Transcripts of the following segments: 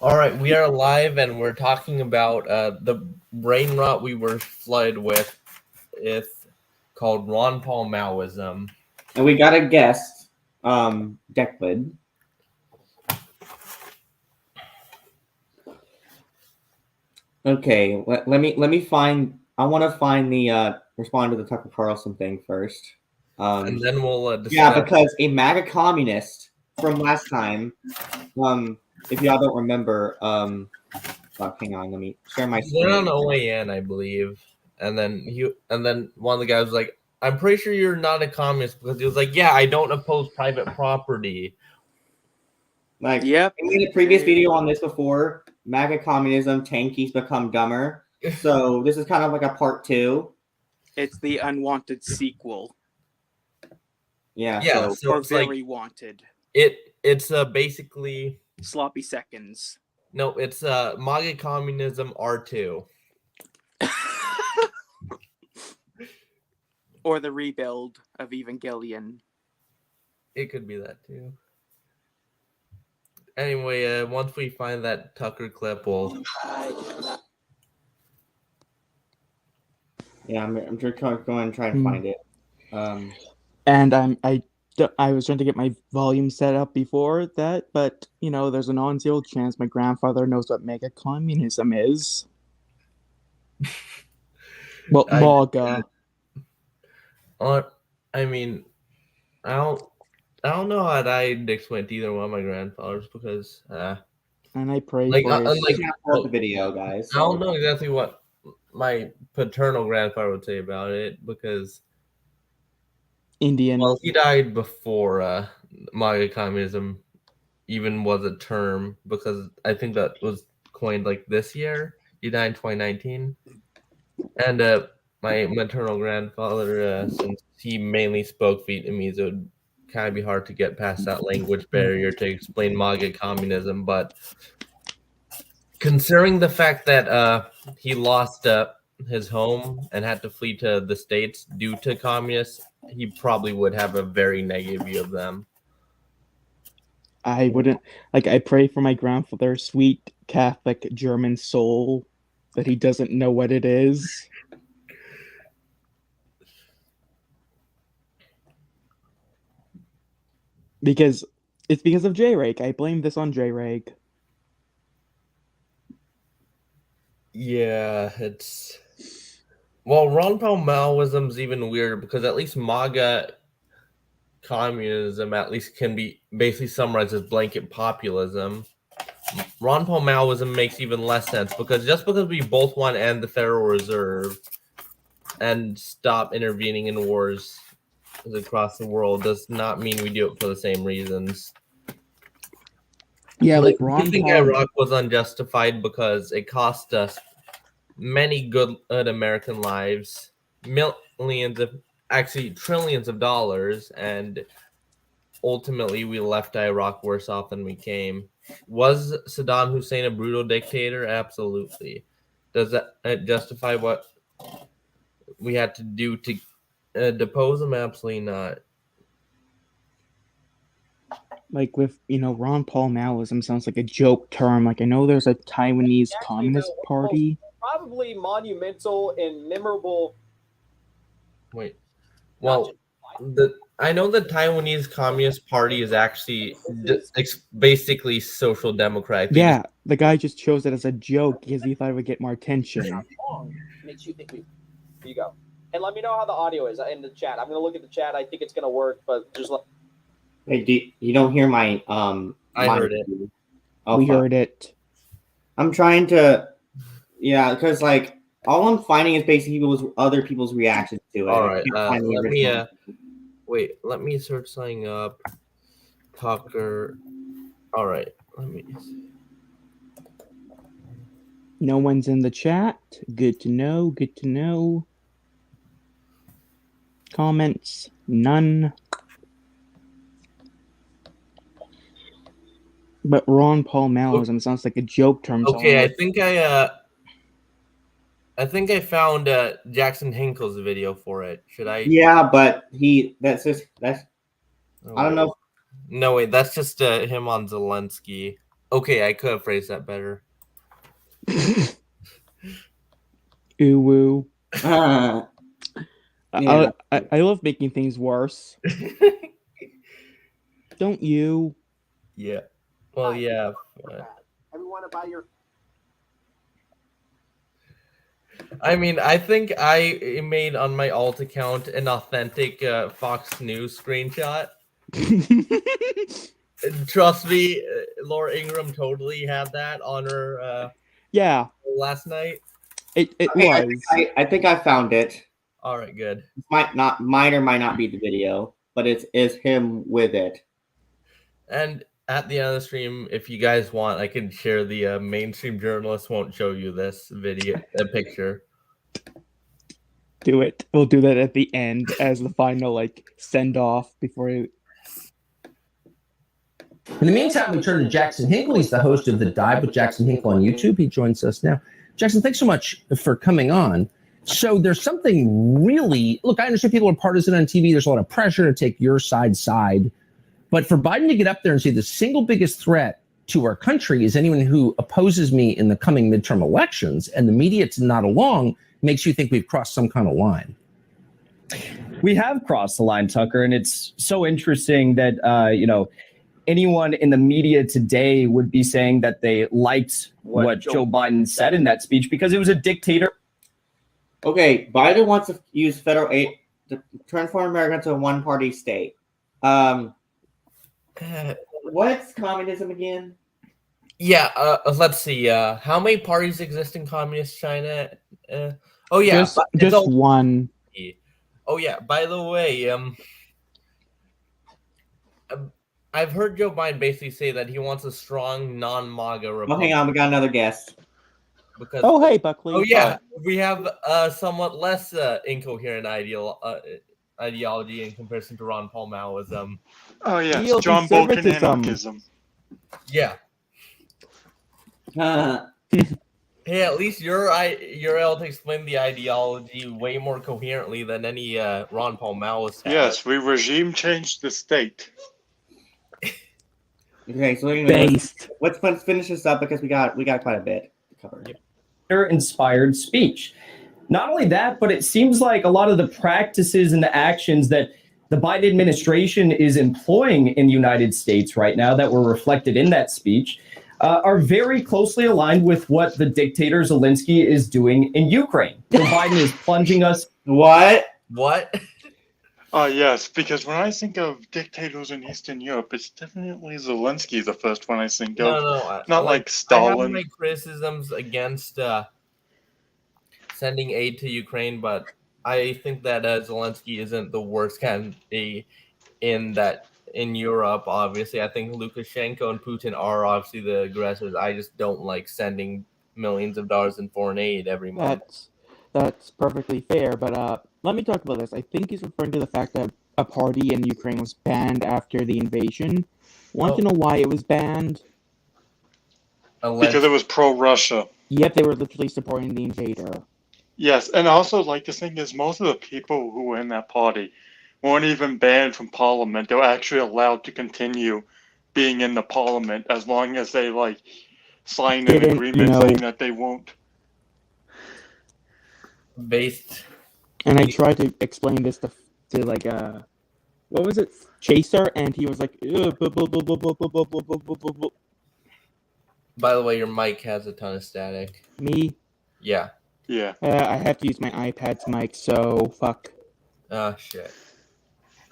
All right, we are live, and we're talking about the brain rot we were flooded with. It's called Ron Paul MAOISM. And we got a guest, Declan. Okay, let me find. I want to find the respond to the Tucker Carlson thing first. And then we'll discuss. Yeah, because a MAGA communist from last time. If y'all don't remember, hang on, let me share my screen. They're on OAN, I believe. And then one of the guys was like, "I'm pretty sure you're not a communist," because he was like, "Yeah, I don't oppose private property." Like, yep. I made a previous video on this before. MAGA communism, Tankie's become dumber. So this is kind of like a part 2. It's the unwanted sequel. Yeah, so or it's very like, wanted. It's basically sloppy seconds. No, it's MAGA communism R2. Or the rebuild of Evangelion. It could be that too. Anyway, once we find that Tucker clip, we'll. Yeah, I'm just going to try and find it. And I was trying to get my volume set up before that, but there's a non-zero chance my grandfather knows what MAGA communism is. Well, MAGA. I mean, I don't know how I'd explain to either one of my grandfathers because. And I pray like, for the video, guys. I don't know exactly what my paternal grandfather would say about it because. Indian. Well, he died before MAGA communism even was a term because I think that was coined like this year. He died in 2019. And my maternal grandfather, since he mainly spoke Vietnamese, it would kind of be hard to get past that language barrier to explain MAGA communism. But considering the fact that he lost his home and had to flee to the States due to communists, he probably would have a very negative view of them. I wouldn't I pray for my grandfather's sweet Catholic German soul that he doesn't know what it is. Because it's because of J-Rake. I blame this on J-Rake. Yeah, it's. Well, Ron Paul MAOISM's even weirder because at least MAGA communism at least can be basically summarized as blanket populism. Ron Paul MAOISM makes even less sense because just because we both want to end the Federal Reserve and stop intervening in wars across the world does not mean we do it for the same reasons. Yeah, like Ron Paul. Iraq was unjustified because it cost us many good American lives, trillions of dollars, and ultimately we left Iraq worse off than we came. Was Saddam Hussein a brutal dictator? Absolutely. Does that justify what we had to do to depose him? Absolutely not. Like with, Ron Paul MAOISM sounds like a joke term. Like I know there's a Taiwanese Communist Party. Probably monumental and memorable. Wait. Well, I know the Taiwanese Communist Party is actually basically social democratic. Yeah, the guy just chose it as a joke because he thought it would get more attention. Makes you think. Here you go. And let me know how the audio is in the chat. I'm going to look at the chat. I think it's going to work, but just let. Hey, you don't hear my I heard it. Oh, we heard it. I'm trying to. Yeah, because all I'm finding is basically other people's reactions to it. All right, let me search something up. Tucker. All right, let me see. No one's in the chat. Good to know. Good to know. Comments? None. But Ron Paul MAOISM sounds like a joke term. Okay, I think I found Jackson Hinkle's video for it. Should I? Yeah, but that's. I don't know. No, wait, that's just him on Zelensky. Okay, I could have phrased that better. Ooh woo. Yeah. I love making things worse. Don't you? Yeah. Well, yeah. Everyone buy your. I mean, I think I made on my alt account an authentic Fox News screenshot. Trust me, Laura Ingram totally had that on her Yeah, last night. it Okay, was. I think I found it. All right, good. It might not be the video, but it's him with it. And at the end of the stream, if you guys want, I can share the mainstream journalists won't show you this video, a picture. Do it. We'll do that at the end as the final like send off before. In the meantime, we turn to Jackson Hinkle. He's the host of The Dive with Jackson Hinkle on YouTube. He joins us now. Jackson, thanks so much for coming on. So there's something really, look, I understand people are partisan on TV. There's a lot of pressure to take your side. But for Biden to get up there and say the single biggest threat to our country is anyone who opposes me in the coming midterm elections, and the media to nod along, makes you think we've crossed some kind of line. We have crossed the line, Tucker, and it's so interesting that, anyone in the media today would be saying that they liked what Joe Biden said in that speech because it was a dictator. Okay, Biden wants to use federal aid to transform America into a one-party state. What's communism again? Yeah, let's see. How many parties exist in communist China? Oh yeah, just one. Oh yeah. By the way, I've heard Joe Biden basically say that he wants a strong non-MAGA Oh, Republic. hang on, we got another guest. Because Oh hey, Buckley. oh yeah, we have somewhat less incoherent ideology in comparison to Ron Paul Maoism. Oh yes, John Bolton anarchism. Yeah. Hey, at least you're able to explain the ideology way more coherently than any Ron Paul Maoist has. Yes, we regime changed the state. Okay, so let's finish this up because we got quite a bit to cover. Inspired speech. Not only that, but it seems like a lot of the practices and the actions that the Biden administration is employing in the United States right now that were reflected in that speech are very closely aligned with what the dictator Zelensky is doing in Ukraine. So Biden is plunging us. What? Oh yes, because when I think of dictators in Eastern Europe, it's definitely Zelensky the first one I think of. No, not like Stalin. I have my criticisms against sending aid to Ukraine, but I think that Zelensky isn't the worst candidate in Europe. Obviously, I think Lukashenko and Putin are obviously the aggressors. I just don't like sending millions of dollars in foreign aid every month. That's perfectly fair, but let me talk about this. I think he's referring to the fact that a party in Ukraine was banned after the invasion. Want to know why it was banned? Because it was pro-Russia. Yet they were literally supporting the invader. Yes, and also, like, the thing is, most of the people who were in that party weren't even banned from parliament. They were actually allowed to continue being in the parliament as long as they, like, signed an agreement saying that they won't. And I tried to explain this to like what was it, Chaser, and he was like, By the way, your mic has a ton of static. Me? Yeah. I have to use my iPad's mic, so fuck. Oh shit.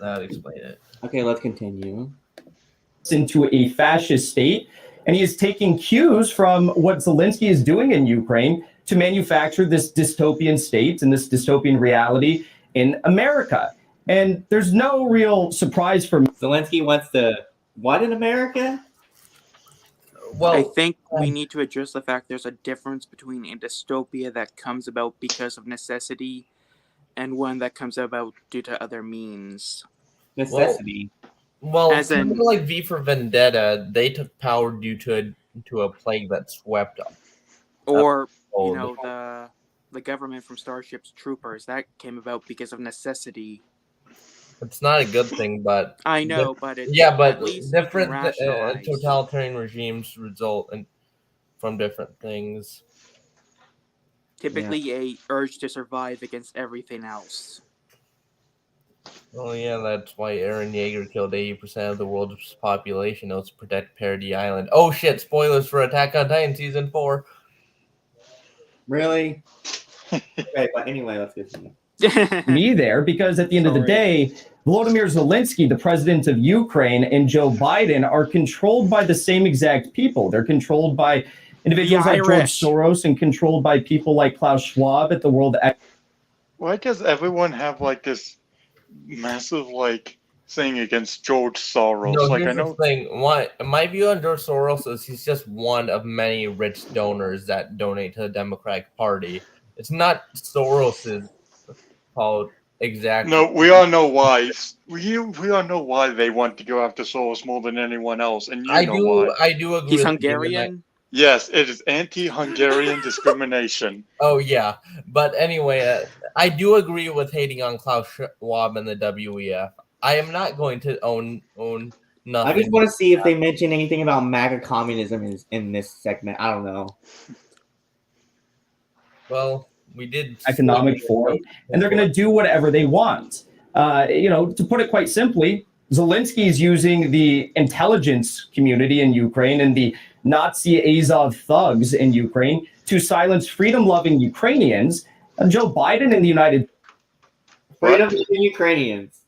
That'll explain it. Okay, let's continue. Into a fascist state, and he is taking cues from what Zelensky is doing in Ukraine to manufacture this dystopian state and this dystopian reality in America. And there's no real surprise for me. Zelensky wants to what in America? Well, I think we need to address the fact there's a difference between a dystopia that comes about because of necessity and one that comes about due to other means. Necessity. Well, as in, like V for Vendetta, they took power due to a plague that swept up. Or the government from Starship's Troopers, that came about because of necessity. It's not a good thing, but I know, but it's but at least we can different rationalize. totalitarian regimes result from different things. Typically, a urge to survive against everything else. Oh yeah, that's why Eren Yeager killed 80% of the world's population to protect Paradis Island. Oh shit! Spoilers for Attack on Titan season 4. Really? Okay, but anyway, let's continue. Me there, because at the end of the day, Volodymyr Zelensky, the president of Ukraine, and Joe Biden are controlled by the same exact people. They're controlled by individuals like George Irish. Soros and controlled by people like Klaus Schwab at the World. Why does everyone have like this massive like thing against George Soros? No, like here's I know. the thing. My view on George Soros is he's just one of many rich donors that donate to the Democratic Party. It's not Soros's fault exactly. No, we all know why. We all know why they want to go after Soros more than anyone else, and you know why. I do agree. He's with Hungarian. Yes, it is anti-Hungarian discrimination. Oh yeah, but anyway, I do agree with hating on Klaus Schwab and the WEF. I am not going to own nothing. I just want to see if they mention anything about MAGA communism in this segment. I don't know. Well, we did Economic Forum, and they're going to do whatever they want. To put it quite simply, Zelensky is using the intelligence community in Ukraine and the Nazi Azov thugs in Ukraine to silence freedom-loving Ukrainians. And Joe Biden in the United Freedom to Ukrainians.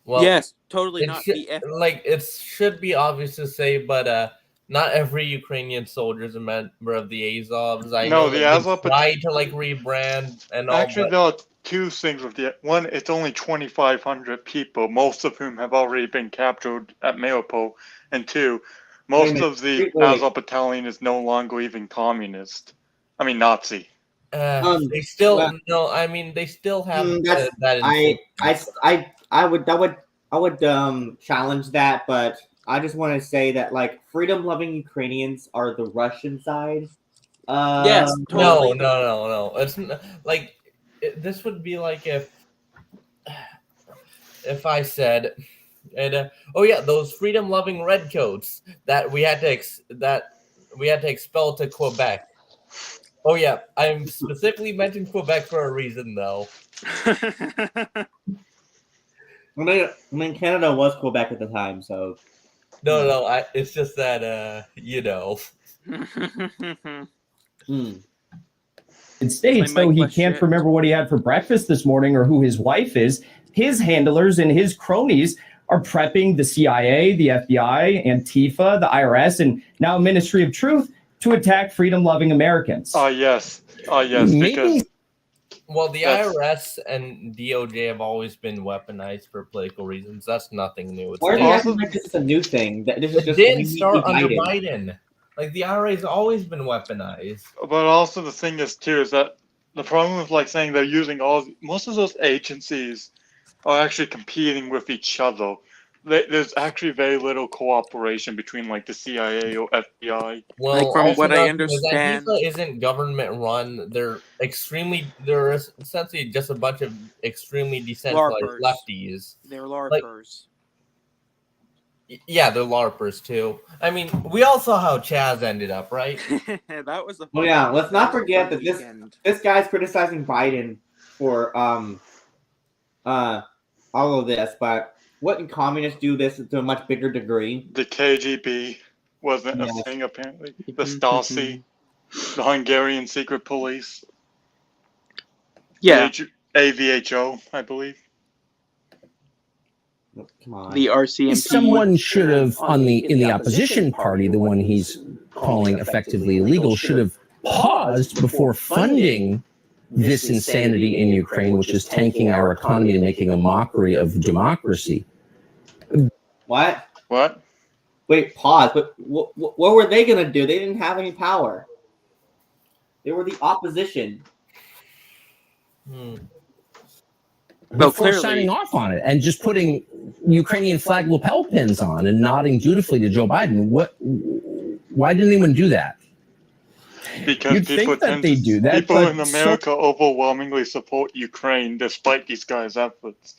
Well, yes, totally it not. it should be obvious to say, but not every Ukrainian soldier is a member of the Azovs. I know the Azov tried to rebrand and all. Actually, there are two things with the one. It's only 2,500 people, most of whom have already been captured at Mariupol, and two, most of the Azov battalion is no longer even communist. I mean Nazi. They still no. I mean, they still have that. I would challenge that, but I just want to say that freedom-loving Ukrainians are the Russian side. Yes, totally. No. It's this would be like if I said, those freedom-loving redcoats that we had to expel to Quebec. Oh yeah, I'm specifically mentioning Quebec for a reason, though. I mean, Canada was Quebec at the time, so. No, it's just that States, though he can't remember what he had for breakfast this morning or who his wife is. His handlers and his cronies are prepping the CIA, the FBI, Antifa, the IRS, and now Ministry of Truth to attack freedom-loving Americans. Yes. Because the IRS and DOJ have always been weaponized for political reasons. That's nothing new. Why are you acting like this is a new thing? This is just didn't start under Biden. The IRA has always been weaponized. But also the thing is that the problem with saying they're using most of those agencies are actually competing with each other. There's actually very little cooperation between the CIA or FBI. Well, from what I understand, Antifa isn't government run. They're essentially just a bunch of extremely decentralized lefties. They're LARPers. Yeah, they're LARPers too. I mean, we all saw how Chaz ended up, right? That was the. Well, yeah. Let's not forget that this guy's criticizing Biden for all of this, but. Wouldn't communists do this to a much bigger degree? The KGB wasn't a thing, apparently. The Stasi, the Hungarian secret police. Yeah. AVHO, I believe. Come on. The RCMP. Someone should have, in the opposition party, the one he's calling effectively illegal, should have paused before funding this insanity in Ukraine, which is tanking our economy and making a mockery of democracy. What? Wait, pause. But what were they going to do? They didn't have any power. They were the opposition. Before signing off on it and just putting Ukrainian flag lapel pins on and nodding dutifully to Joe Biden. Why didn't anyone do that? Because people in America overwhelmingly support Ukraine despite these guys' efforts.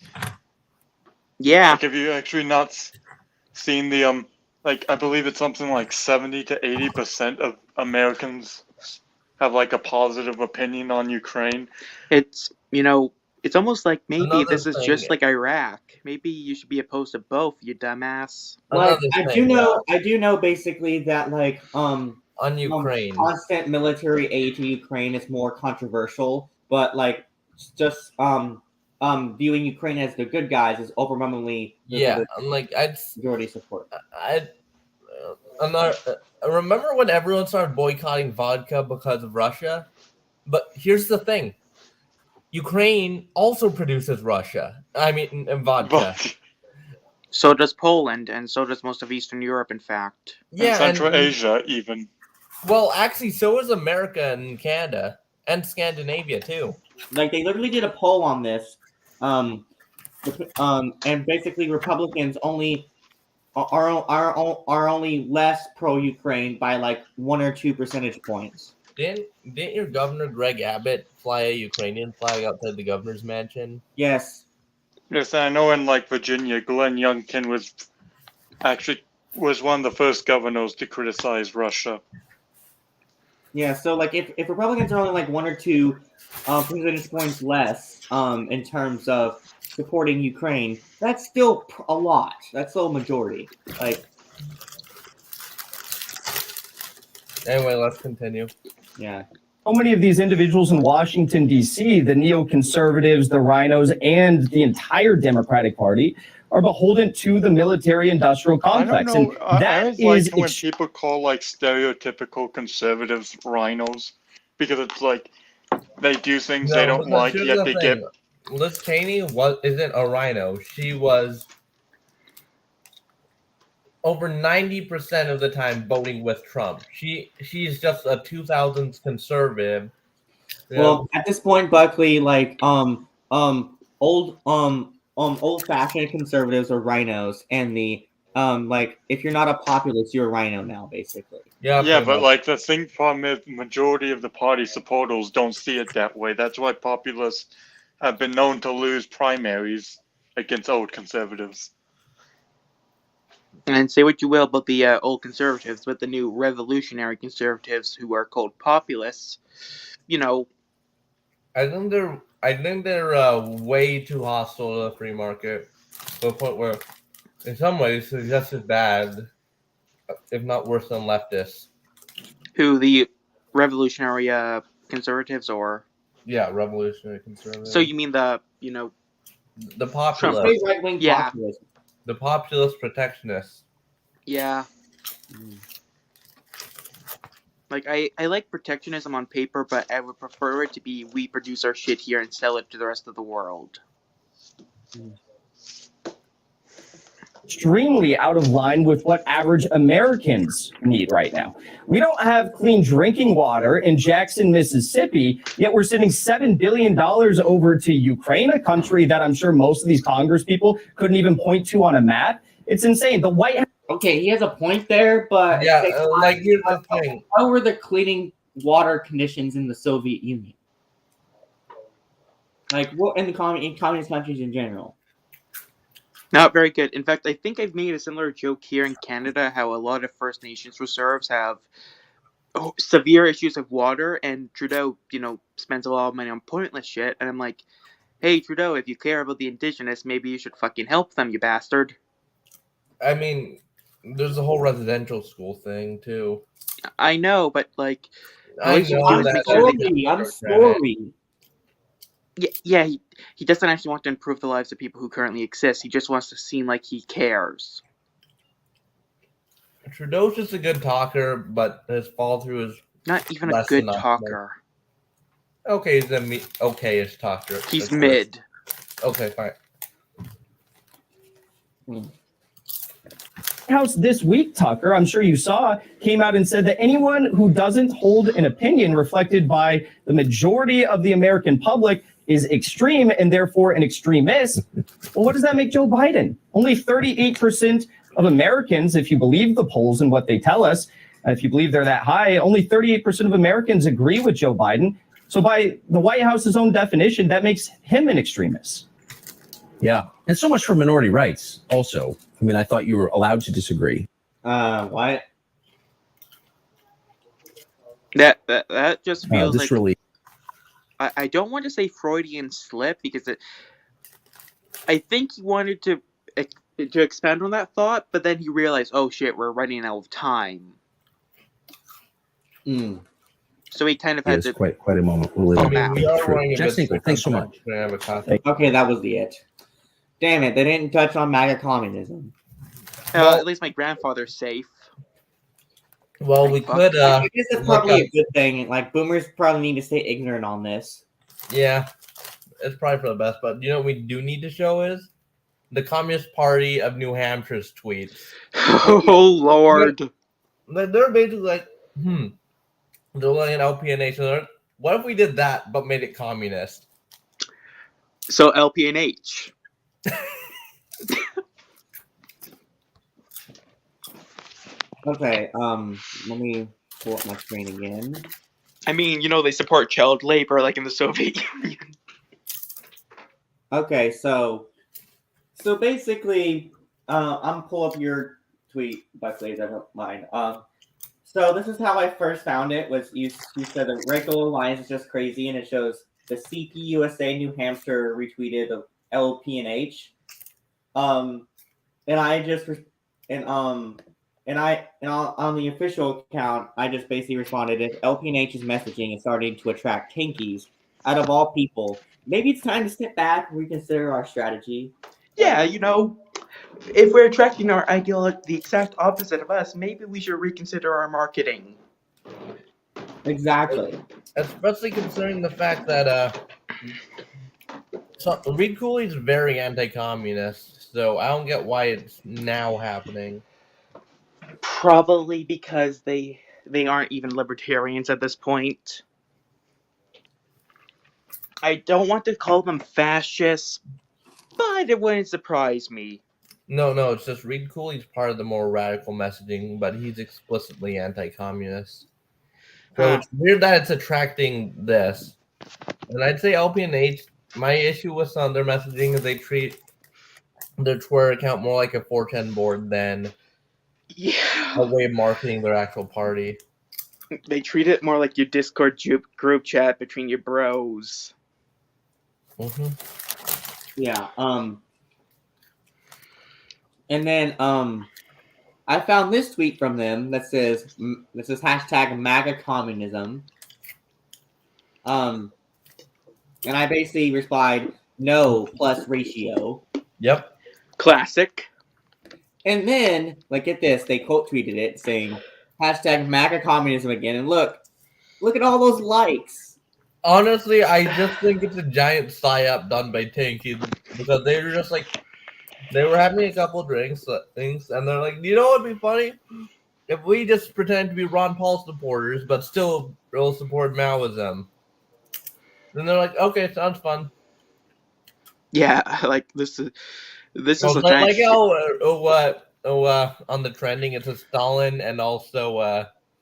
Yeah. Like, have you actually not seen the like, I believe it's something like 70 to 80% of Americans have like a positive opinion on Ukraine. It's, it's almost like maybe Another this is thing- just like Iraq. Maybe you should be opposed to both, you dumbass. Like, Another I thing, do know basically that like on Ukraine. constant military aid to Ukraine is more controversial, but like just viewing Ukraine as the good guys is overwhelmingly the majority support. Remember when everyone started boycotting vodka because of Russia? But here's the thing: Ukraine also produces vodka. So does Poland, and so does most of Eastern Europe, in fact. And Central Asia, even. Well, actually, so is America and Canada and Scandinavia too. Like, they literally did a poll on this, and basically Republicans only are only less pro-Ukraine by like 1 or 2 percentage points. Didn't your governor Greg Abbott fly a Ukrainian flag outside the governor's mansion? Yes. Yes, I know in like Virginia, Glenn Youngkin was one of the first governors to criticize Russia. Yeah, so like if Republicans are only like 1 or 2 percentage points less in terms of supporting Ukraine, that's still a lot. That's still a majority. Like, anyway, let's continue. Yeah. So many of these individuals in Washington, D.C., the neoconservatives, the rhinos, and the entire Democratic Party are beholden to the military-industrial complex. I don't know. And I that always is like when people call like stereotypical conservatives rhinos, because it's like they do things they don't like, yet they get. Liz Cheney isn't a rhino. She was over 90% of the time voting with Trump. She's just a 2000s conservative. Well, at this point, Buckley, like old-fashioned conservatives are rhinos, and the like if you're not a populist, you're a rhino now, basically. Yeah, but like the problem is, majority of the party supporters don't see it that way. That's why populists have been known to lose primaries against old conservatives. And say what you will about the old conservatives, but the new revolutionary conservatives who are called populists, I think they're way too hostile to the free market, to the point where, in some ways, they're just as bad, if not worse, than leftists. Who, the revolutionary conservatives, or? Yeah, revolutionary conservatives. So you mean the populist, right-wing populist, the populist protectionists. Yeah. Like, I like protectionism on paper, but I would prefer it to be we produce our shit here and sell it to the rest of the world. Extremely out of line with what average Americans need right now. We don't have clean drinking water in Jackson, Mississippi, yet we're sending $7 billion over to Ukraine, a country that I'm sure most of these Congress people couldn't even point to on a map. It's insane. The White House. Okay, he has a point there, but yeah, like here's the thing: how were the cleaning water conditions in the Soviet Union? Like, what in communist countries in general? Not very good. In fact, I think I've made a similar joke here in Canada, how a lot of First Nations reserves have severe issues of water, and Trudeau, spends a lot of money on pointless shit. And I'm like, hey, Trudeau, if you care about the Indigenous, maybe you should fucking help them, you bastard. I mean, there's a whole residential school thing too. I know, but like, I'm sorry. Yeah, he doesn't actually want to improve the lives of people who currently exist. He just wants to seem like he cares. Trudeau's just a good talker, but his follow through is not even a good talker. Okay, he's a okay-ish talker. He's mid. Okay, fine. House this week, Tucker, I'm sure you saw, came out and said that anyone who doesn't hold an opinion reflected by the majority of the American public is extreme and therefore an extremist. Well, what does that make Joe Biden? Only 38% of Americans, if you believe the polls and what they tell us, if you believe they're that high, only 38% of Americans agree with Joe Biden. So by the White House's own definition, that makes him an extremist. Yeah, and so much for minority rights. Also, I mean, I thought you were allowed to disagree. What? That just feels This like really. I don't want to say Freudian slip because I think he wanted to expand on that thought, but then he realized, oh shit, we're running out of time. So he kind of had to. Quite a moment. We'll I mean, we are running a Jackson bit. Hinkle, thanks so much. Can I have a copy? Okay, that was the it. Damn it, they didn't touch on MAGA communism. At least my grandfather's safe. Well, we could. I guess it's probably a good thing. Like, boomers probably need to stay ignorant on this. Yeah, it's probably for the best. But you know what we do need to show is the Communist Party of New Hampshire's tweets. Oh, Lord. They're basically like, they're looking at LPNH. And what if we did that but made it communist? So LPNH. Okay, let me pull up my screen again. I mean, you know, they support child labor like in the Soviet Union. Okay, so basically, I'm pull up your tweet, Buckley, I don't mind. So this is how I first found it. Was you said the Regular Alliance is just crazy, and it shows the CPUSA New Hampshire retweeted the LPNH. And I just on the official account, I just basically responded, if LPNH's messaging is starting to attract tankies, out of all people, maybe it's time to step back and reconsider our strategy. Yeah, you know, if we're attracting our ideology the exact opposite of us, maybe we should reconsider our marketing. Exactly. Especially considering the fact that Reed Cooley's very anti-communist, so I don't get why it's now happening. Probably because they aren't even libertarians at this point. I don't want to call them fascists, but it wouldn't surprise me. No, it's just Reed Cooley's part of the more radical messaging, but he's explicitly anti-communist. So it's weird that it's attracting this. And I'd say LPNH, my issue with some of their messaging is they treat their Twitter account more like a 4chan board than a way of marketing their actual party. They treat it more like your Discord group chat between your bros. Yeah. And then I found this tweet from them that says hashtag MAGA communism. And I basically replied, no plus ratio. Yep. Classic. And then, like, get this, they quote tweeted it saying hashtag MAGA communism again. And look at all those likes. Honestly, I just think it's a giant psyop done by Tankie because they were just like, they were having a couple of things, and they're like, you know what would be funny? If we just pretend to be Ron Paul supporters, but still real support Maoism. Then they're like, okay, sounds fun. Yeah, like this is a like on the trending it says Stalin and also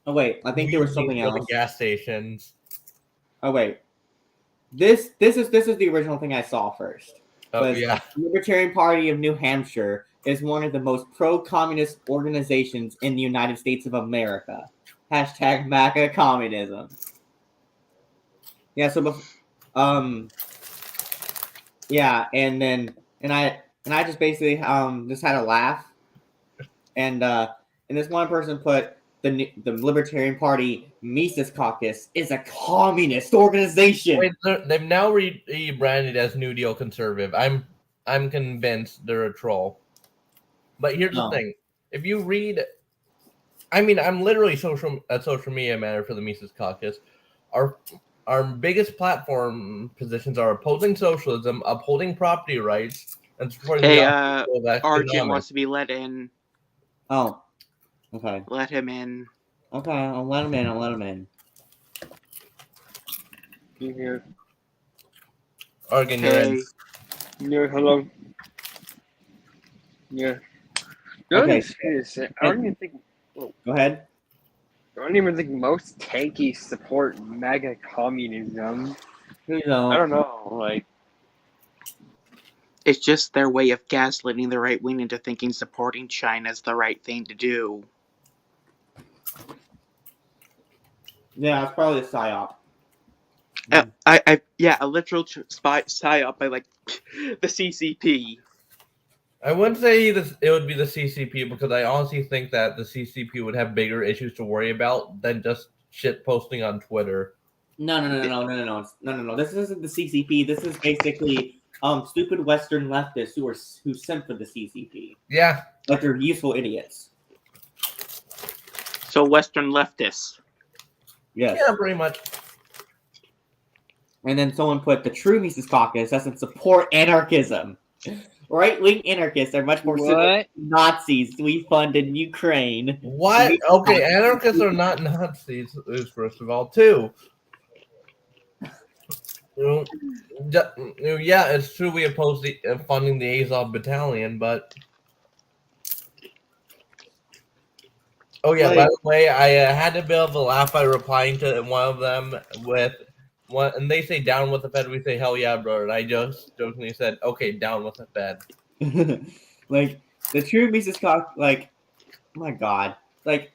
oh wait, I think there was something else. Gas stations. Oh wait, this is the original thing I saw first. Oh yeah, the Libertarian Party of New Hampshire is one of the most pro-communist organizations in the United States of America. Hashtag MAGA communism. Yeah, so yeah, and I just basically just had a laugh, and this one person put the Libertarian Party Mises Caucus is a communist organization. Wait, they've now rebranded as New Deal Conservative. I'm convinced they're a troll. But here's the thing: if you read, I mean, I'm literally social media manager for the Mises Caucus. Our biggest platform positions are opposing socialism, upholding property rights, and supporting the Arjun wants to be let in. Oh, okay. Let him in. Okay, I'll let him in. You here? Arjun, you're in. Yeah, hello. Yeah. Okay. I don't even think. Go ahead. I don't even think most tankies support MAGA communism. You know. I don't know, like. It's just their way of gaslighting the right wing into thinking supporting China is the right thing to do. Yeah, it's probably a psyop. A literal psyop by like the CCP. I wouldn't say it would be the CCP because I honestly think that the CCP would have bigger issues to worry about than just shit posting on Twitter. No. This isn't the CCP. This is basically stupid Western leftists who sent for the CCP. Yeah. Like they're useful idiots. So Western leftists. Yes. Yeah, pretty much. And then someone put the true Mises Caucus doesn't support anarchism. Right-wing anarchists are much more What? Nazis we fund in Ukraine. What? Okay, anarchists are not Nazis, first of all, too. Yeah, it's true we oppose the funding the Azov battalion, but... Oh, yeah, by the way, I had a bit of a laugh by replying to one of them with... and they say down with the Fed, we say hell yeah, bro. And I just jokingly said, okay, down with the Fed. Like, the true Mises Caucus, like, oh my god. Like,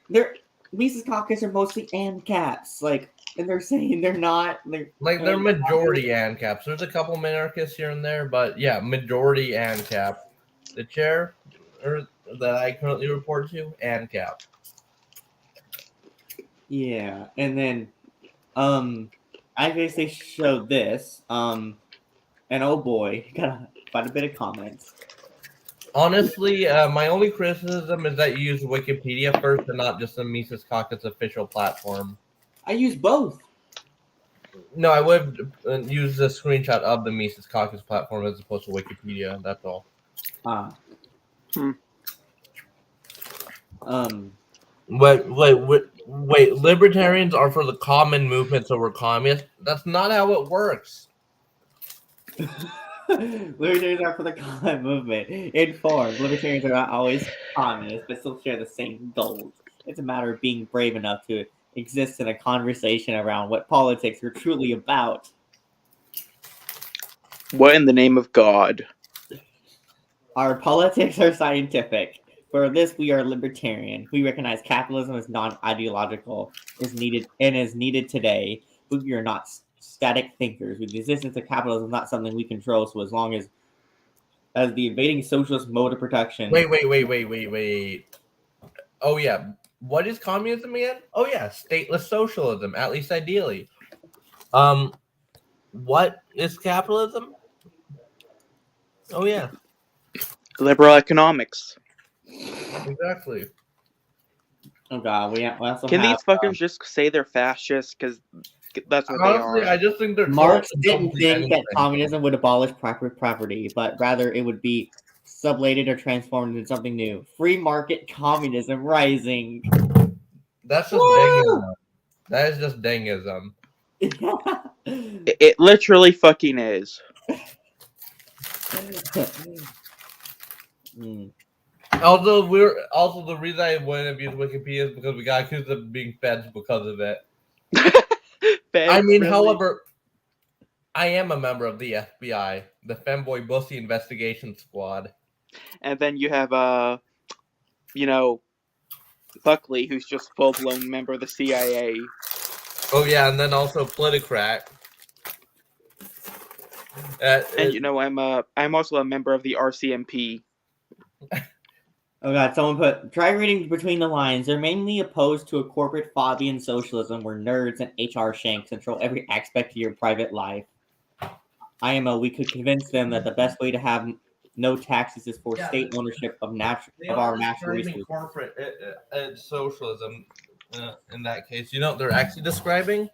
Mises Caucus are mostly ANCAPs. Like, and they're saying they're not. They're majority ANCAPs. There's a couple minarchists here and there, but yeah, majority ANCAP. The chair that I currently report to, ANCAP. Yeah, and then, I guess they showed this, and oh boy, got quite a bit of comments. Honestly, my only criticism is that you use Wikipedia first and not just the Mises Caucus official platform. I use both. No, I would use a screenshot of the Mises Caucus platform as opposed to Wikipedia. That's all. Wait. Libertarians are for the common movement, so we're communists. That's not how it works. Libertarians are for the common movement. Informed, libertarians are not always communists, but still share the same goals. It's a matter of being brave enough to exist in a conversation around what politics are truly about. What in the name of God? Our politics are scientific. For this, we are libertarian. We recognize capitalism as non-ideological, is needed today, but we are not static thinkers. With the existence of capitalism is not something we control, so as long as the invading socialist mode of protection. Wait. Oh, yeah. What is communism again? Oh, yeah. Stateless socialism, at least ideally. What is capitalism? Oh, yeah. Liberal economics. Exactly. Oh, God. We also Can have, these fuckers just say they're fascists? Because that's what Honestly, they are. I just think they're... Marx didn't think that communism would abolish private property, but rather it would be sublated or transformed into something new. Free market communism rising. That's just dingism. That is just dingism. It literally fucking is. Also, the reason I wouldn't have used Wikipedia is because we got accused of being feds because of it. I mean, really? however, I am a member of the FBI, the Femboy Bussy Investigation Squad. And then you have Buckley, who's just full-blown member of the CIA. Oh yeah, and then also Politicrat. And I'm also a member of the RCMP. Oh god, someone put, try reading between the lines. They're mainly opposed to a corporate Fabian socialism where nerds and HR shanks control every aspect of your private life. We could convince them that the best way to have no taxes is for state ownership of our natural resources. Corporate socialism in that case. You know what they're actually describing?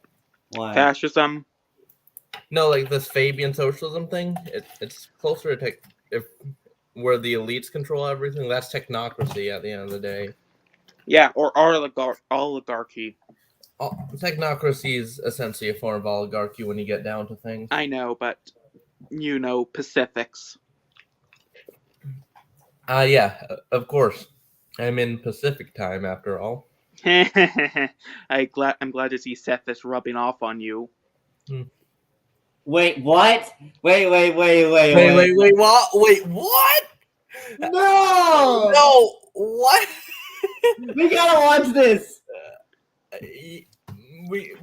What? Fascism. No, like this Fabian socialism thing. It's closer to where the elites control everything. That's technocracy at the end of the day. Yeah, or oligarchy. Technocracy is essentially a form of oligarchy when you get down to things. I know, but Pacifics. Yeah, of course. I'm in Pacific time after all. I'm glad to see Seth is rubbing off on you. Wait, what? Wait, Wait, what? Wait, what? No! No, what? We gotta watch this! We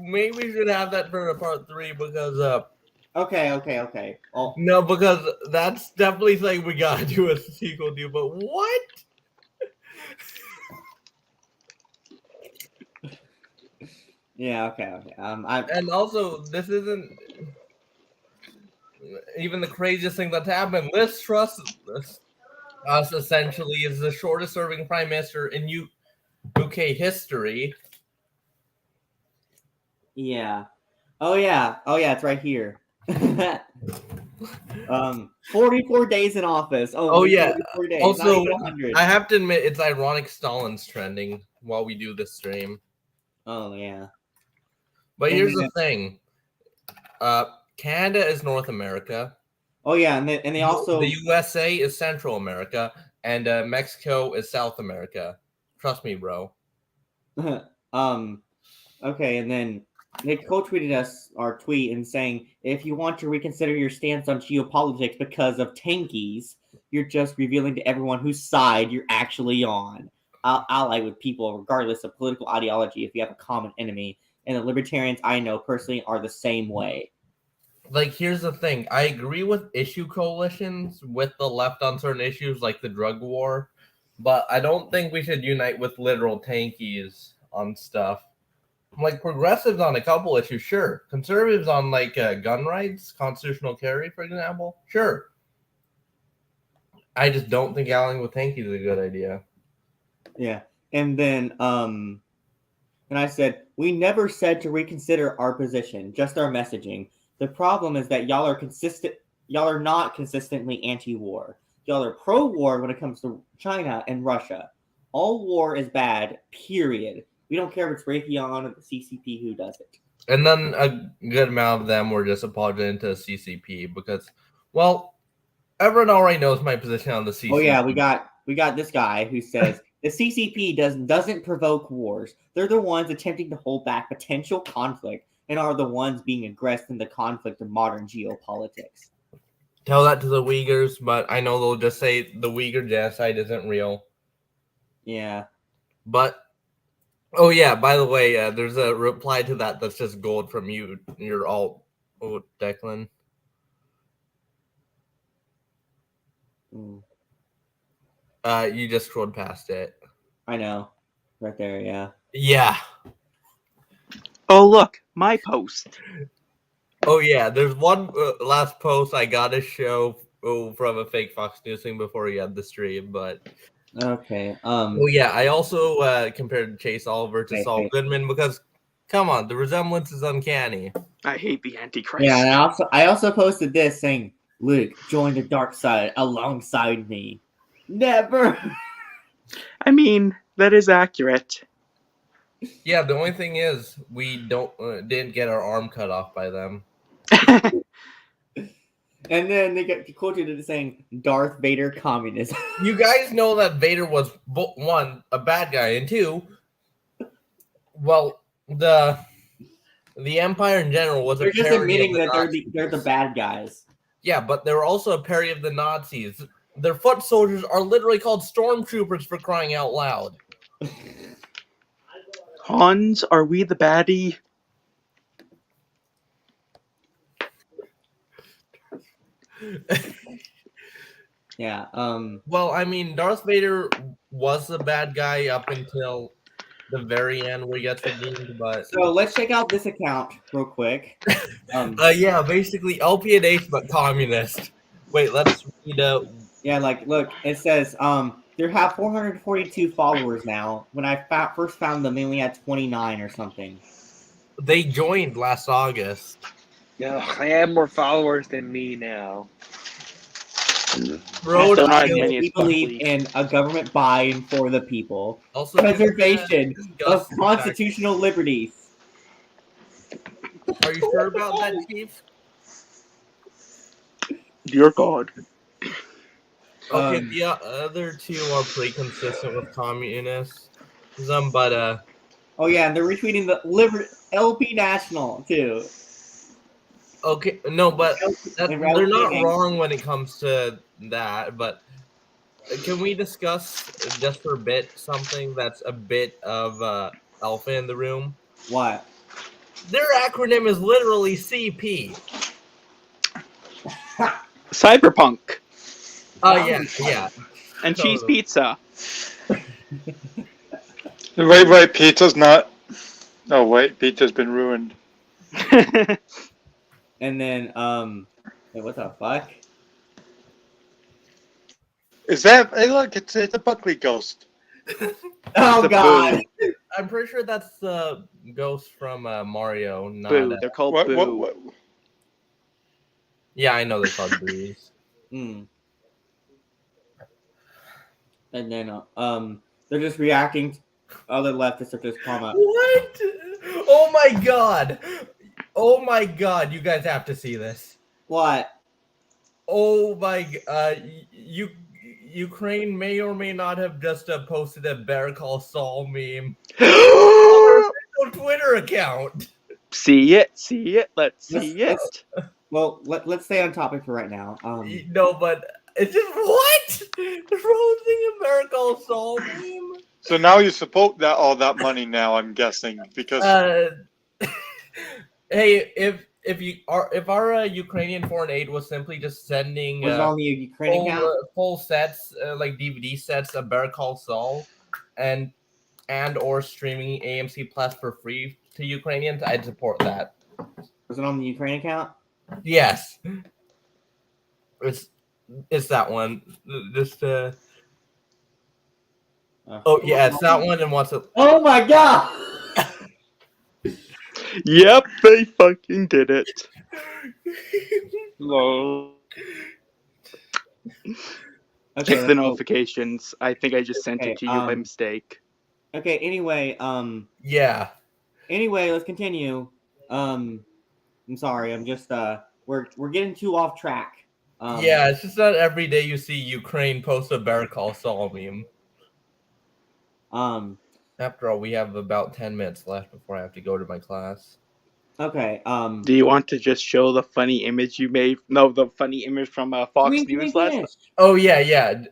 should have that for a part 3 because Okay. Oh, no, because that's definitely something we gotta do a sequel to. But what? yeah, okay. And also, this isn't even the craziest thing that's happened. Liz Truss us essentially is the shortest serving prime minister in UK history. Yeah. Oh yeah, it's right here. 44 days in office. Oh yeah. 44 days. Also, 100. I have to admit, it's ironic Stalin's trending while we do this stream. Oh yeah. But And here's then the thing. Canada is North America. Oh yeah, and they also the USA is Central America, and Mexico is South America. Trust me, bro. Okay, and then they co-tweeted us our tweet and saying, if you want to reconsider your stance on geopolitics because of tankies, you're just revealing to everyone whose side you're actually on. I'll ally with people regardless of political ideology if you have a common enemy, and the libertarians I know personally are the same way. Like, here's the thing. I agree with issue coalitions with the left on certain issues like the drug war, but I don't think we should unite with literal tankies on stuff. Like, progressives on a couple issues, sure. Conservatives on, like, gun rights, constitutional carry, for example, sure. I just don't think allying with tankies is a good idea. Yeah. And then, and I said, we never said to reconsider our position, just our messaging. The problem is that y'all are not consistently anti-war. Y'all are pro-war when it comes to China and Russia. All war is bad, period. We don't care if it's Raytheon or the CCP who does it. And then a good amount of them were just apologizing to the CCP because, well, everyone already knows my position on the CCP. Oh yeah, we got this guy who says the CCP doesn't provoke wars. They're the ones attempting to hold back potential conflict and are the ones being aggressed in the conflict of modern geopolitics. Tell that to the Uyghurs, but I know they'll just say the Uyghur genocide isn't real. Yeah. But, oh yeah, by the way, there's a reply to that that's just gold from you. You're all, Declan. You just scrolled past it. I know. Right there, yeah. Yeah. Oh, look, my post. Oh, yeah, there's one last post I gotta show from a fake Fox News thing before we had the stream, but... Okay. Oh, yeah, I also compared Chase Oliver to Saul Goodman because, come on, the resemblance is uncanny. I hate the Antichrist. Yeah, and I also posted this saying, Luke, join the dark side alongside me. Never! I mean, that is accurate. Yeah, the only thing is we didn't get our arm cut off by them. And then they get quoted as saying Darth Vader communism. You guys know that Vader was one, a bad guy, and two, well, the Empire in general was they're a just parody admitting of that they're the bad guys. Yeah, but they were also a parody of the Nazis. Their foot soldiers are literally called stormtroopers, for crying out loud. Hans, are we the baddie? Yeah. Well, I mean, Darth Vader was the bad guy up until the very end where he gets redeemed, but... So let's check out this account real quick. Yeah, basically LPNH, but communist. Wait, let's read Yeah, like, look, it says, they have 442 followers now. When I first found them, they only had 29 or something. They joined last August. Yeah, I have more followers than me now. Rhode Island, we believe in a government buy-in for the people. Also, preservation of constitutional liberties. Are you sure about that, Chief? Dear God. Okay, the other two are pretty consistent with communism, but oh yeah, and they're retweeting the LP National too. Okay, no, but And they're not LP8. wrong when it comes to that. But can we discuss just for a bit something that's a bit of alpha in the room? What? Their acronym is literally CP. Cyberpunk Oh yeah. and cheese Totally. pizza. Right. Pizza's not. Oh wait, pizza's been ruined. And then wait, what the fuck? Is that? Hey, look, it's a Buckley ghost. Oh The god. Boo. I'm pretty sure that's the ghost from Mario. Not Boo. They're called Boo. What? Yeah, I know they're called Boos. Hmm. And then they're just reacting to other leftists are just comment. What? Oh my god! Oh my god! You guys have to see this. What? Oh my! Ukraine may or may not have just posted a Better Call Saul meme on their Twitter account. See it. Let's see it. Well, let's stay on topic for right now. No, but it's just what? They're posting a Better Call Saul meme. So now you support that all that money now, I'm guessing, because Hey, if our Ukrainian foreign aid was simply just sending was it on the Ukraine account? full sets like DVD sets of Better Call Saul and or streaming AMC Plus for free to Ukrainians, I'd support that. Was it on the Ukraine account? Yes, it's that one. Just oh yeah, it's that one. And what's it? Oh my god! Yep, they fucking did it. Lol. Okay, Check the notifications. I think I just sent Okay, it to you by mistake. Okay. Anyway, Yeah. Anyway, let's continue. I'm sorry. I'm just we're getting too off track. Yeah, it's just that every day you see Ukraine post a Better Call Saul meme. After all, we have about 10 minutes left before I have to go to my class. Okay. Do you want to just show the funny image you made? No, the funny image from Fox News last night. Oh yeah.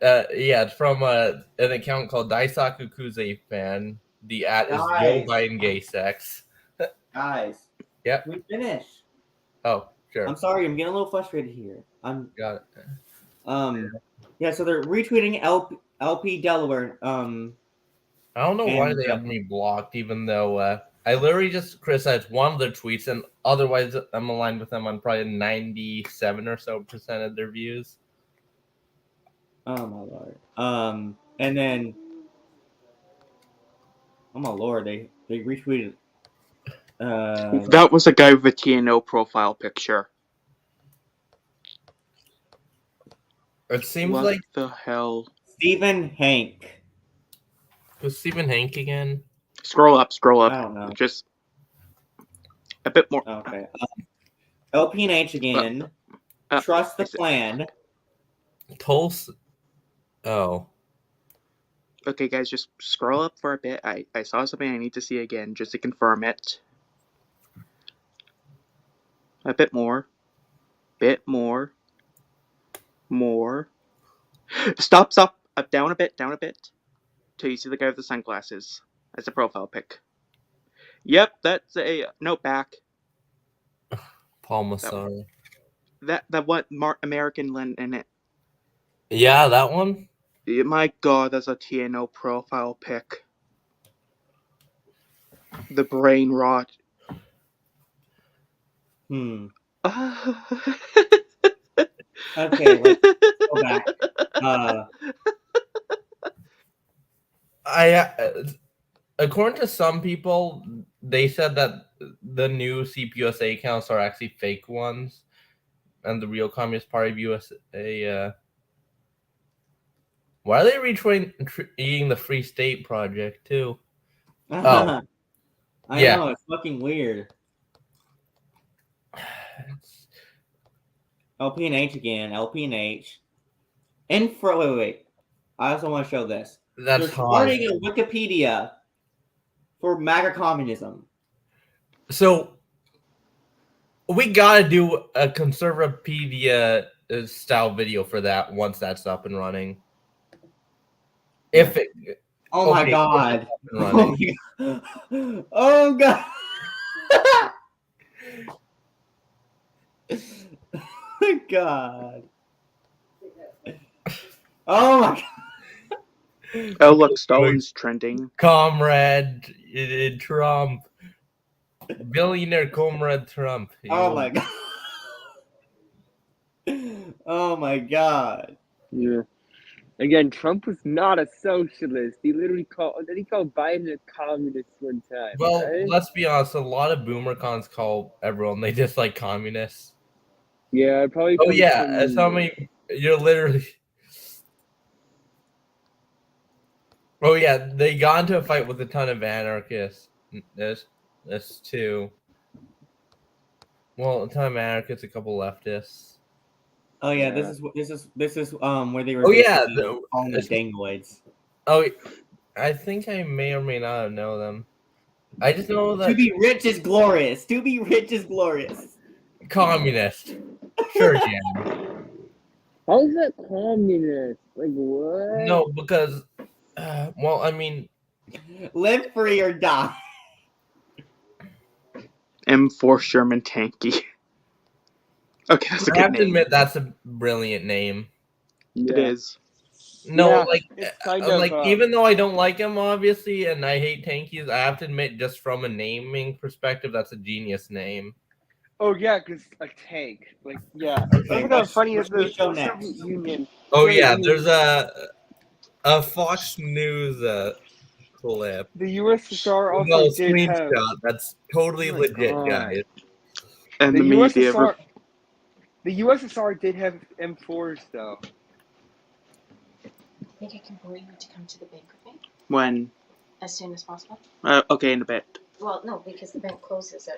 It's from an account called Daisaku Kuze fan. The @ is Joe Biden gay sex. Guys. Yep. We finished. Oh, sure. I'm sorry. I'm getting a little frustrated here. Got it. Yeah. So they're retweeting LP Delaware. I don't know why they have me blocked, even though I literally just criticized one of their tweets, and otherwise I'm aligned with them on probably 97% or so of their views. Oh my lord. And then, oh my lord, they retweeted. That was a guy with a TNO profile picture. It seems what like the hell. Stephen Hank. Who's Stephen Hank again? Scroll up. I don't know. Just a bit more. Okay. LP&H again. Trust the plan. Tulsa. Oh. Okay, guys, just scroll up for a bit. I saw something I need to see again just to confirm it. A bit more. More. Stop. Up, down a bit. Till you see the guy with the sunglasses. That's a profile pic. Yep, that's a... No, back. Paul Masari. That what American Len in it. Yeah, that one? My god, that's a TNO profile pic. The Brainrot. Okay, let's go back. According to some people, they said that the new CPUSA accounts are actually fake ones, and the real Communist Party of USA. Why are they retweeting the Free State Project too? I know, it's fucking weird. LP&H again, LP&H. Wait. I also want to show this. That's They're starting a Wikipedia for MAGA communism. So, We gotta do a Conservapedia style video for that once that's up and running. If it, Oh my okay, god. if it's up and running. Oh god. Oh my god. Oh my god. Oh, look, Stalin's trending. Comrade Trump. Billionaire Comrade Trump. Oh my god. Oh my god. Yeah. Again, Trump was not a socialist. He literally called Biden a communist one time. Well, right? let's be honest. A lot of boomer cons call everyone they dislike communists. Yeah, it probably. Oh comes yeah, from as how you. many? You're literally. Oh yeah, they got into a fight with a ton of anarchists. This too. Well, a ton of anarchists, a couple leftists. Oh yeah, Yeah. this is where they were. Oh yeah, basically calling the Dangloids. Oh, I think I may or may not know them. I just know that To be rich is glorious. To be rich is glorious. communist. Sure, yeah. How is that communist? Like what? No, because, well, I mean, Live free or die. M4 Sherman Tankie. Okay, that's a I good have to name. admit that's a brilliant name. It Yeah. is. No, Yeah, like, it's kind of, like even though I don't like him, obviously, and I hate tankies, I have to admit, just from a naming perspective, that's a genius name. Oh yeah, because a tank. Like yeah. Okay, Look how funny what is should we the show Soviet next? Union. Oh Soviet yeah, Union- there's a Fox News clip. The USSR also No, did have. screenshot. That's totally Oh my legit, God. guys. And The the media. USSR. The USSR did have M4s though. I think I can bring you to come to the bank with me When? as soon as possible. Okay, in a bit. Well, no, because the bank closes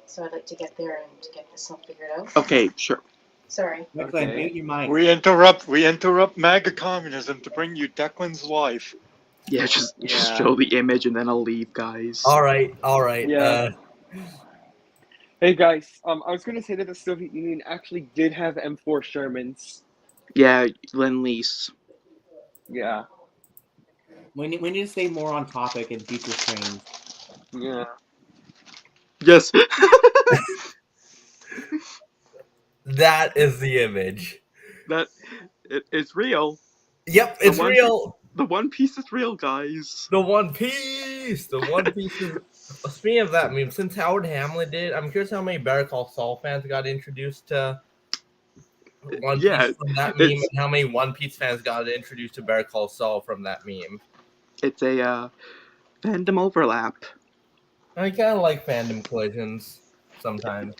so I'd like to get there and to get this all figured out. Okay, sure. Sorry. Declan, mute your mic. We interrupt MAGA communism to bring you Declan's life. Yeah, just Yeah. show the image and then I'll leave, guys. All right. Yeah. Hey guys, I was gonna say that the Soviet Union actually did have M4 Shermans. Yeah, Lend-Lease. Yeah. We need to stay more on topic in future streams. Yeah. Yes. That is the image. It's real. Yep, it's real. The One Piece is real, guys. The One Piece. The One Piece is. Speaking of that meme, since Howard Hamlin did, I'm curious how many Better Call Saul fans got introduced to One Piece from that meme, and how many One Piece fans got introduced to Better Call Saul from that meme. It's a fandom overlap. I kind of like fandom collisions sometimes.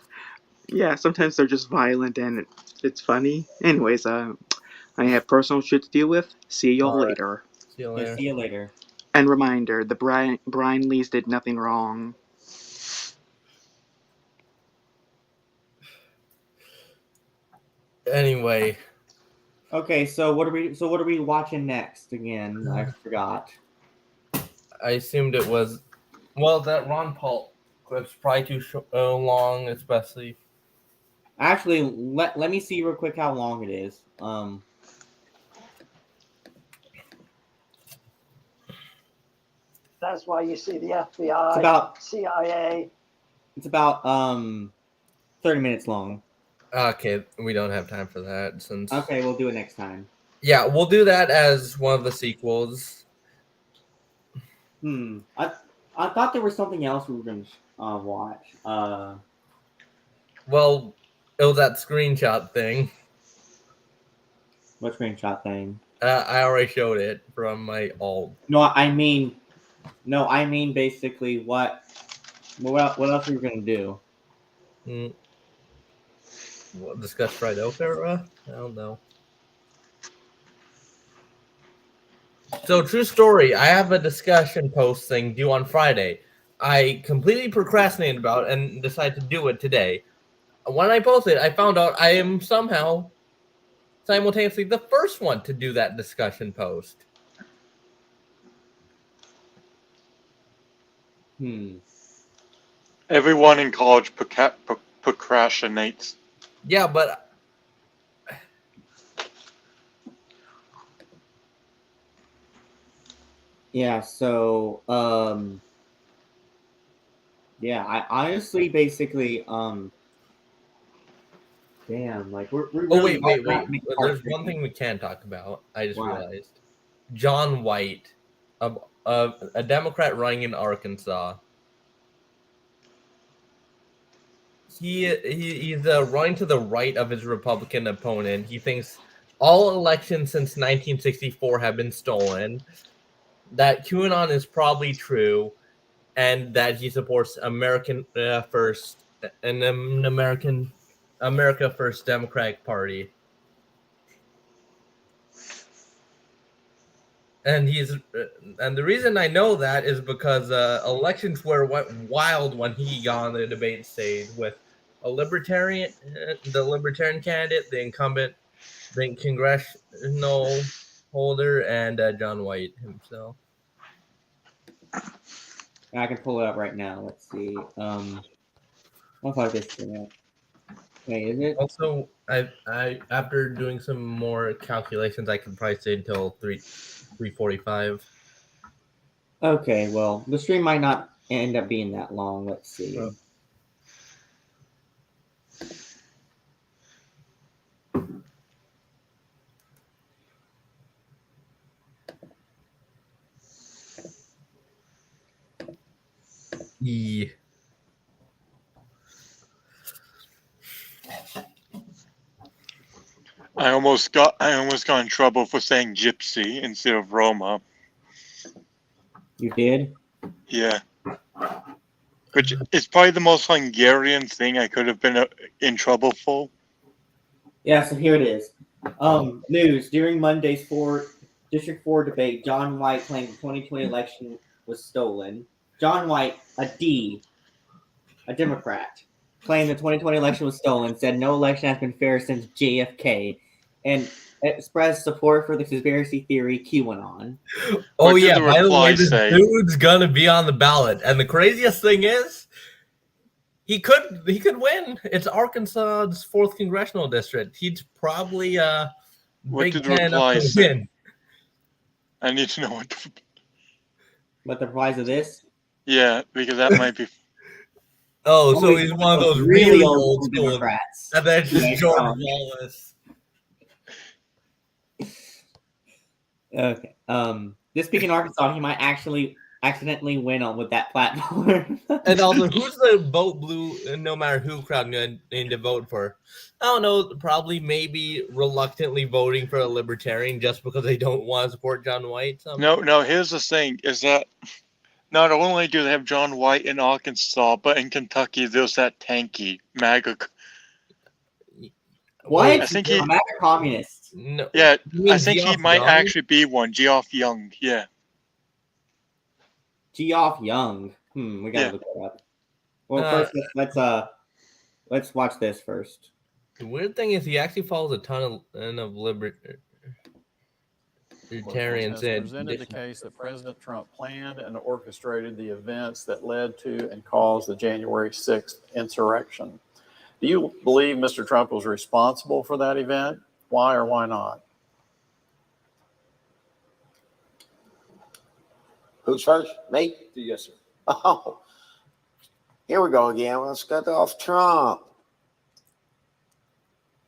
Yeah, sometimes they're just violent and it's funny. Anyways, I have personal shit to deal with. See y'all later. See you later. Yeah, see you later. And reminder, the Brian Lees did nothing wrong. Anyway. Okay, so what are we watching next again? I forgot. I assumed it was, well, that Ron Paul clip's probably too long, especially. Actually, let me see real quick how long it is. That's why you see the FBI, CIA. It's about 30 minutes long. Okay, we don't have time for that since. Okay, we'll do it next time. Yeah, we'll do that as one of the sequels. I thought there was something else we were gonna watch. Well, it was that screenshot thing. What screenshot thing? I already showed it from my alt. No, I mean basically what else we were gonna do. What, discuss Fried Opera? I don't know. So, true story. I have a discussion post thing due on Friday. I completely procrastinated about it and decided to do it today. When I posted, I found out I am somehow simultaneously the first one to do that discussion post. Everyone in college procrastinates. Yeah, but yeah. So yeah, I honestly basically damn, like we're oh really wait. making There's hard one thing we can't talk about. I just Wow. realized. John White, a Democrat running in Arkansas. He's running to the right of his Republican opponent. He thinks all elections since 1964 have been stolen, that QAnon is probably true, and that he supports American First and America First Democratic Party. And the reason I know that is because elections went wild when he got on the debate stage with the libertarian candidate, the incumbent, the congressional holder, and John White himself. I can pull it up right now. Let's see. What if I just Wait, is it? Also, I after doing some more calculations, I can probably stay until 3:45. Okay, well, the stream might not end up being that long. Let's see. Oh. Yeah. I almost got in trouble for saying gypsy instead of Roma. You did? Yeah. Which is probably the most Hungarian thing I could have been in trouble for. Yeah, so here it is. News. During Monday's District 4 debate, John White claimed the 2020 election was stolen. John White, a Democrat, claimed the 2020 election was stolen, said no election has been fair since JFK, and expressed support for the conspiracy theory QAnon. Oh What did yeah, the by the way, reply this say? dude's gonna be on the ballot, and the craziest thing is, he could win. It's Arkansas's 4th congressional district. He's probably What Big did the Ten up reply to say? win. I need to know What the price of this? Yeah, because that might be. Oh, so he's one of those really old school Democrats. and then just Yeah, George Trump. Wallace. Okay. This week in Arkansas, he might actually accidentally win on with that platform. And also, who's the vote blue, no matter who crowd going to vote for? I don't know. Probably, maybe reluctantly voting for a libertarian just because they don't want to support John White. No. Here's the thing: is that not only do they have John White in Arkansas, but in Kentucky there's that Tankie MAGA. What? I think he. MAGA communist. No. Yeah, You mean I think he Geoff might Young? actually be one. Geoff Young. Yeah. Geoff Young. We gotta look that up. Well, first let's watch this first. The weird thing is, he actually follows a ton of libertarians. Has presented the case that President Trump planned and orchestrated the events that led to and caused the January 6th insurrection. Do you believe Mr. Trump was responsible for that event? Why or why not? Who's first? Me? Yes, sir. Oh, here we go again. Let's get off Trump.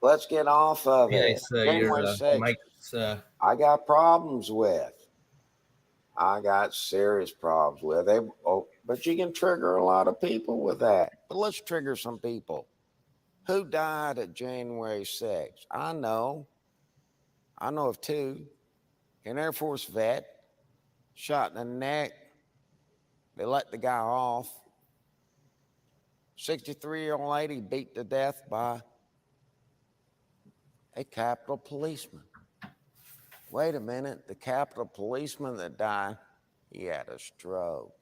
Let's get off of it. Yes, your Mike's. I got problems with. I got serious problems with. But you can trigger a lot of people with that. But let's trigger some people. Who died at January 6th? I know of two. An Air Force vet shot in the neck. They let the guy off. 63-year-old lady beat to death by a Capitol policeman. Wait a minute, the Capitol policeman that died, he had a stroke.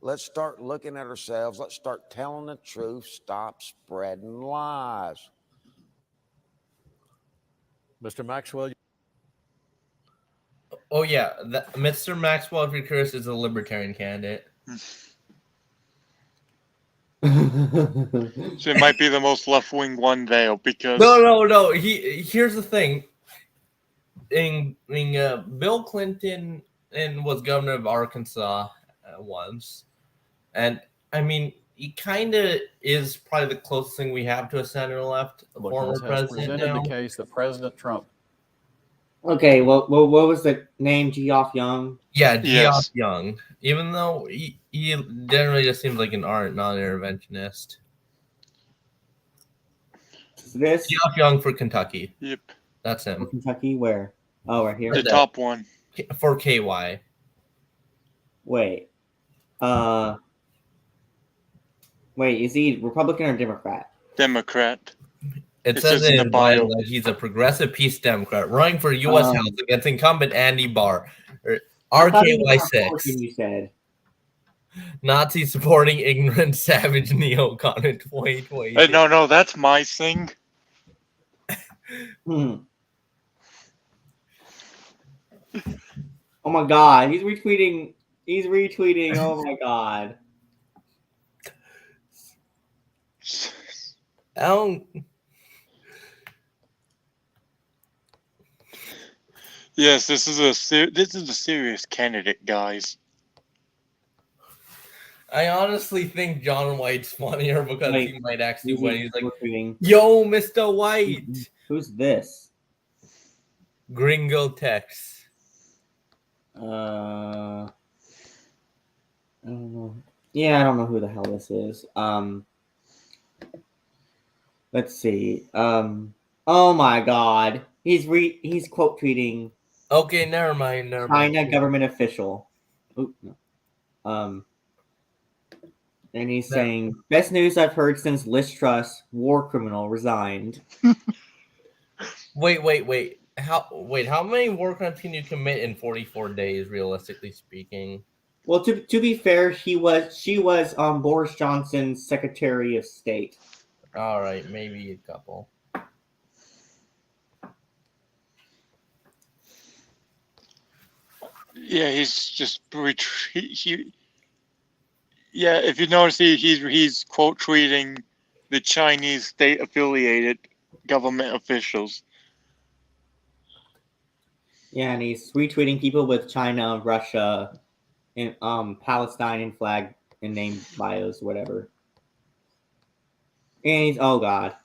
Let's start looking at ourselves. Let's start telling the truth. Stop spreading lies. Mr. Maxwell. Oh yeah, Mr. Maxwell, if you're curious, is a libertarian candidate. So it might be the most left-wing one there because No. Here's the thing. Bill Clinton was governor of Arkansas once, and I mean, he kind of is probably the closest thing we have to a center left former has president presented now. the case that President Trump. Okay, well, what was the name? Geoff Young? Yeah, Geoff Yes. Young. Even though he generally just seems like an art non-interventionist. This Geoff Young for Kentucky. Yep. That's him. Kentucky, where? Oh, right here. The top one. For KY. Wait. Wait, is he Republican or Democrat? Democrat. It It says says in in the bio. that he's a progressive peace Democrat running for U.S. House against incumbent Andy Barr. RKY6. You said. Nazi supporting ignorant savage neocon in 2020. No, that's my thing. Oh my god, he's retweeting. He's retweeting. Oh my god. I don't. Yes, this is a serious candidate, guys. I honestly think John White's funnier because he might actually win. He's like, retweeting. "Yo, Mr. White." Who's this? Gringo Tex. I don't know. Yeah, I don't know who the hell this is. Let's see. Oh my god. He's quote tweeting. Okay, never mind. China government official. Oop, no. And he's saying, best news I've heard since Liz Truss, war criminal, resigned. Wait. How many war crimes can you commit in 44 days, realistically speaking? Well, to be fair, she was Boris Johnson's Secretary of State. All right, maybe a couple. Yeah, he's just yeah, if you notice, he's quote tweeting the Chinese state-affiliated government officials. Yeah, and he's retweeting people with China, Russia, and Palestine and flag and name bios, whatever. And he's god.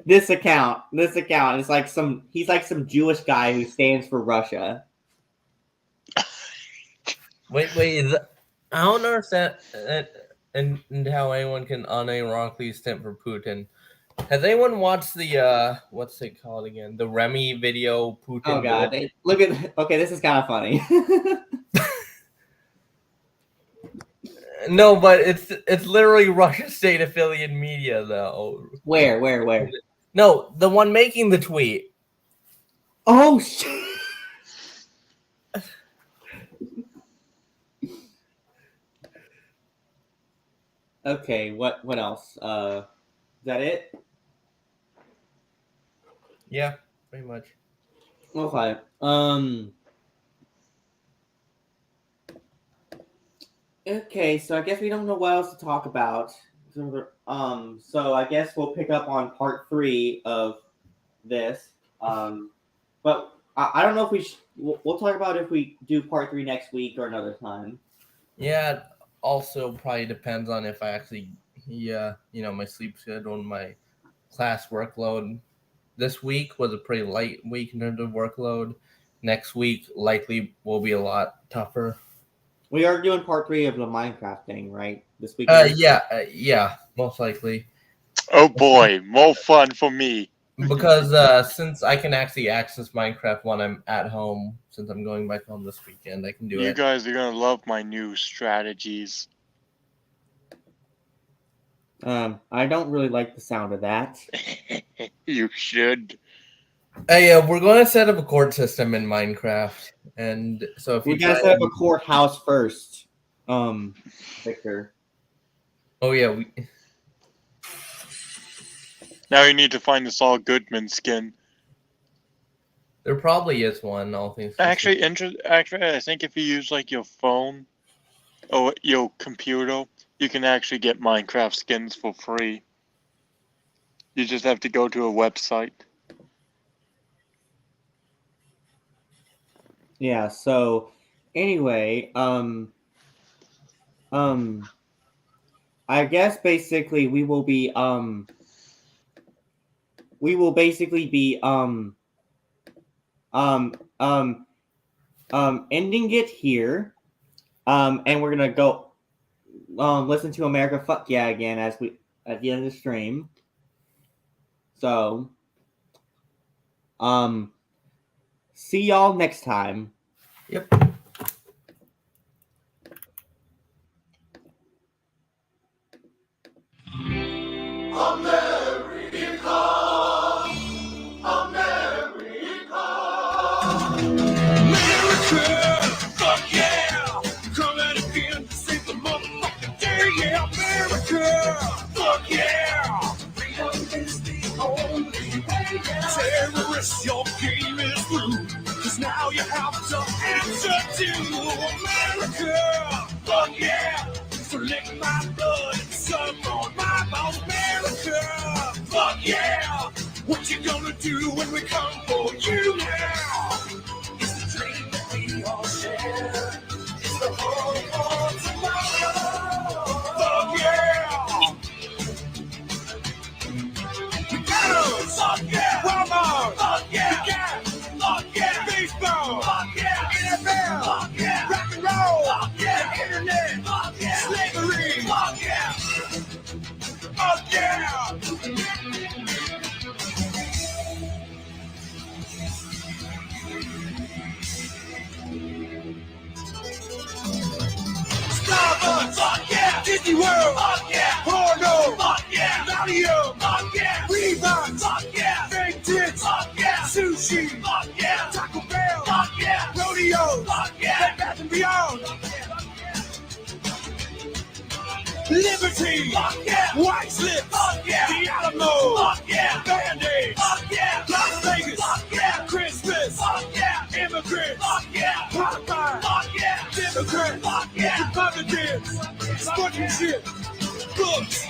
This account is like he's like some Jewish guy who stands for Russia. Wait, I don't understand and how anyone can unironically stand for Putin. Has anyone watched the what's it called again? The Remy video Putin. Oh god, look at this is kind of funny. No, but it's literally Russia state affiliate media though. Where? No, the one making the tweet. Oh shit. Okay, what else? Is that it? Yeah, pretty much. Okay. Okay, so I guess we don't know what else to talk about. So I guess we'll pick up on part 3 of this. But I don't know if we'll talk about if we do part 3 next week or another time. Yeah, it also probably depends on if I actually, my sleep schedule and my class workload. This week was a pretty light week in terms of workload. Next week likely will be a lot tougher. We are doing part 3 of the Minecraft thing, right? This week. Yeah, most likely. Oh boy, more fun for me. Because since I can actually access Minecraft when I'm at home, since I'm going back home this weekend, I can do it. You guys are gonna love my new strategies. I don't really like the sound of that. You should. Hey, we're going to set up a court system in Minecraft, and so if we gotta set up a courthouse first, Victor. Oh yeah, Now you need to find the Saul Goodman skin. There probably is one. All things Actually, I think if you use like your phone, your computer, you can actually get Minecraft skins for free. You just have to go to a website. Yeah, so anyway, I guess basically we will basically be ending it here. And we're gonna go listen to America Fuck Yeah again at the end of the stream. So see y'all next time. Yep. Fuck yeah! Coming again to save the motherfucking day, yeah, America! Fuck yeah! Freedom is the only way, yeah. Terrorists, your game is through, 'cause now you have to answer to America! Fuck yeah! So lick my blood and suck on my balls, America! Fuck yeah! What you gonna do when we come for you now? It's the dream that we all share. It's the hope for tomorrow. Fuck yeah! McDonald's! Fuck yeah! Walmart! Fuck yeah! The Gap! Fuck yeah! Baseball! Fuck yeah! NFL! Fuck yeah! Rock and roll! Fuck yeah! The internet! Fuck yeah! Slavery! Fuck yeah! Fuck yeah! Starbucks, fuck yeah! Disney World, fuck yeah! Porno, fuck yeah! Naughty-O, fuck yeah! Reebok, fuck yeah! Fake tits, fuck yeah! Sushi, fuck yeah! Taco Bell, fuck yeah! Rodeo, fuck yeah! Bed Bath & Beyond, Liberty, fuck yeah! White Slips, fuck yeah! The Alamo, fuck yeah! Band-Aids, fuck yeah! Las Vegas, fuck yeah! Christmas, fuck yeah! Immigrants, fuck yeah! Popeye, fuck yeah! Democrats, fuck yeah! Republicans, sportsmanship, books.